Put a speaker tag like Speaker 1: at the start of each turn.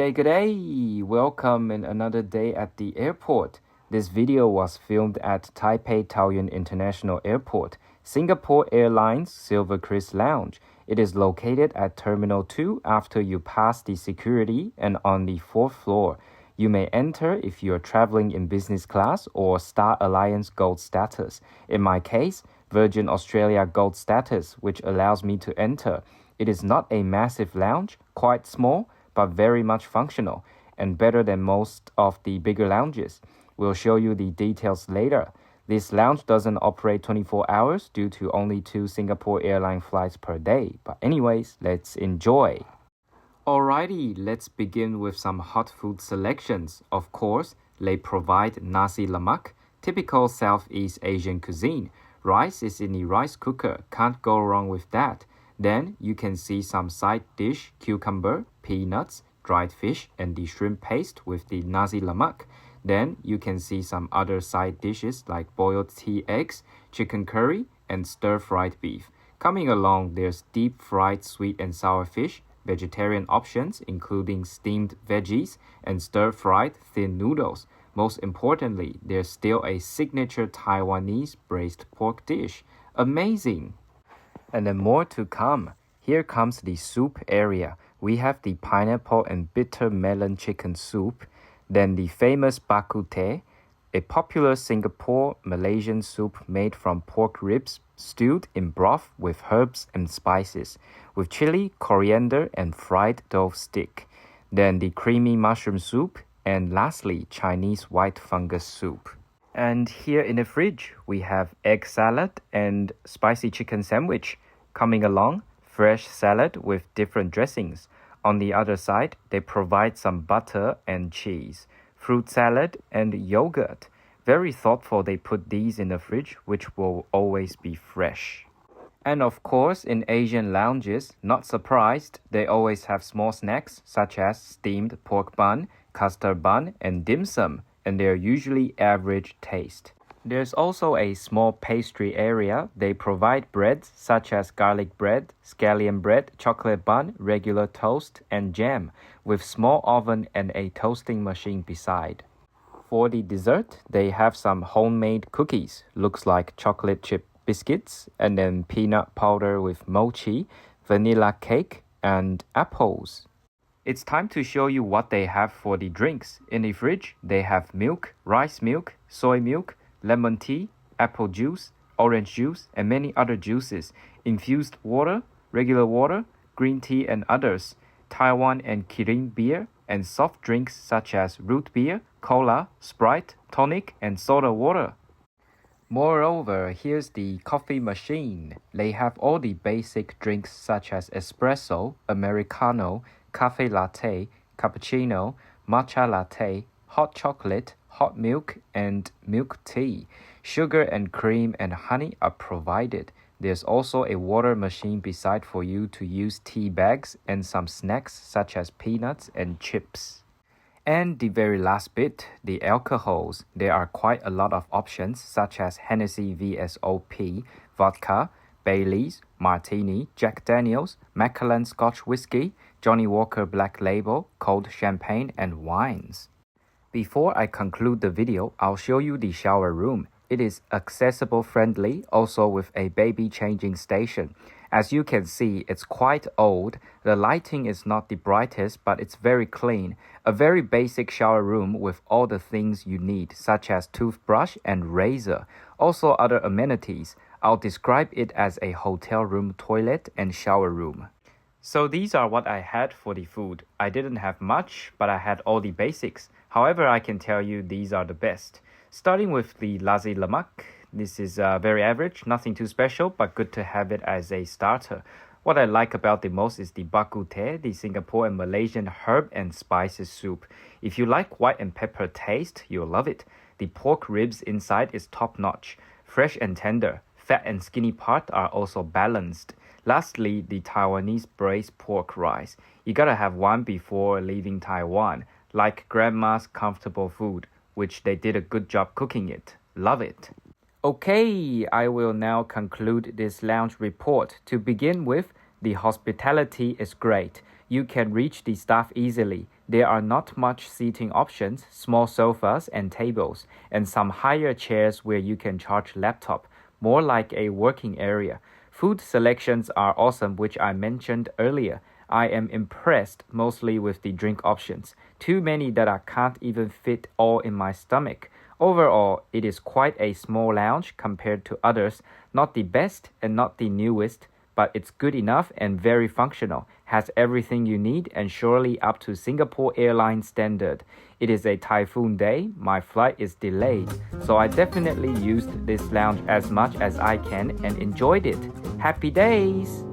Speaker 1: Good day. Welcome in another day at the airport. This video was filmed at Taipei Taoyuan International Airport, Singapore Airlines Kris Lounge. It is located at Terminal 2 after you pass the security and on the 4th floor. You may enter if you are traveling in business class or Star Alliance Gold status. In my case, Virgin Australia Gold status, which allows me to enter. It is not a massive lounge, quite small, but very much functional and better than most of the bigger lounges. We'll show you the details later. This lounge doesn't operate 24 hours due to only 2 Singapore airline flights per day. But anyways, let's enjoy. Alrighty, let's begin with some hot food selections. Of course, they provide nasi lemak, typical Southeast Asian cuisine. Rice is in the rice cooker, can't go wrong with that. Then you can see some side dish, cucumber, peanuts, dried fish, and the shrimp paste with the nasi lemak. Then you can see some other side dishes like boiled tea eggs, chicken curry, and stir-fried beef. Coming along, there's deep-fried sweet and sour fish, vegetarian options including steamed veggies, and stir-fried thin noodles. Most importantly, there's still a signature Taiwanese braised pork dish. Amazing! And then more to come. Here comes the soup area. We have the pineapple and bitter melon chicken soup. Then the famous bak kut teh, a popular Singapore Malaysian soup made from pork ribs stewed in broth with herbs and spices, with chili, coriander, and fried dove stick. Then the creamy mushroom soup, and lastly, Chinese white fungus soup. And here in the fridge, we have egg salad and spicy chicken sandwich. Coming along, fresh salad with different dressings. On the other side, they provide some butter and cheese, fruit salad, and yogurt. Very thoughtful they put these in the fridge, which will always be fresh. And of course, in Asian lounges, not surprised, they always have small snacks such as steamed pork bun, custard bun, and dim sum, and they're usually average taste. There's also a small pastry area. They provide breads such as garlic bread, scallion bread, chocolate bun, regular toast, and jam, with small oven and a toasting machine beside. For the dessert, they have some homemade cookies, looks like chocolate chip biscuits, and then peanut powder with mochi, vanilla cake, and apples. It's time to show you what they have for the drinks. In the fridge, they have milk, rice milk, soy milk, lemon tea, apple juice, orange juice, and many other juices, infused water, regular water, green tea and others, Taiwan and Kirin beer, and soft drinks such as root beer, cola, Sprite, tonic, and soda water. Moreover, here's the coffee machine. They have all the basic drinks such as espresso, americano, cafe latte, cappuccino, matcha latte, hot chocolate, hot milk, and milk tea. Sugar and cream and honey are provided. There's also a water machine beside for you to use tea bags and some snacks such as peanuts and chips. And the very last bit, the alcohols. There are quite a lot of options such as Hennessy VSOP, vodka, Baileys, Martini, Jack Daniels, Macallan Scotch Whiskey, Johnny Walker Black Label, cold champagne, and wines. Before I conclude the video, I'll show you the shower room. It is accessible friendly, also with a baby changing station. As you can see, it's quite old. The lighting is not the brightest, but it's very clean. A very basic shower room with all the things you need, such as toothbrush and razor. Also other amenities. I'll describe it as a hotel room toilet and shower room. So these are what I had for the food. I didn't have much, but I had all the basics. However, I can tell you these are the best. Starting with the nasi lemak. This is very average, nothing too special, but good to have it as a starter. What I like about the most is the bak kut teh, the Singapore and Malaysian herb and spices soup. If you like white and pepper taste, you'll love it. The pork ribs inside is top-notch, fresh and tender. Fat and skinny part are also balanced. Lastly, the Taiwanese braised pork rice. You gotta have one before leaving Taiwan, like grandma's comfortable food, which they did a good job cooking it. Love it. Okay, I will now conclude this lounge report. To begin with, the hospitality is great. You can reach the staff easily. There are not much seating options, small sofas and tables, and some higher chairs where you can charge laptop, more like a working area. Food selections are awesome, which I mentioned earlier. I am impressed mostly with the drink options. Too many that I can't even fit all in my stomach. Overall, it is quite a small lounge compared to others. Not the best and not the newest, but it's good enough and very functional. Has everything you need and surely up to Singapore Airlines standard. It is a typhoon day. My flight is delayed, so I definitely used this lounge as much as I can and enjoyed it. Happy days!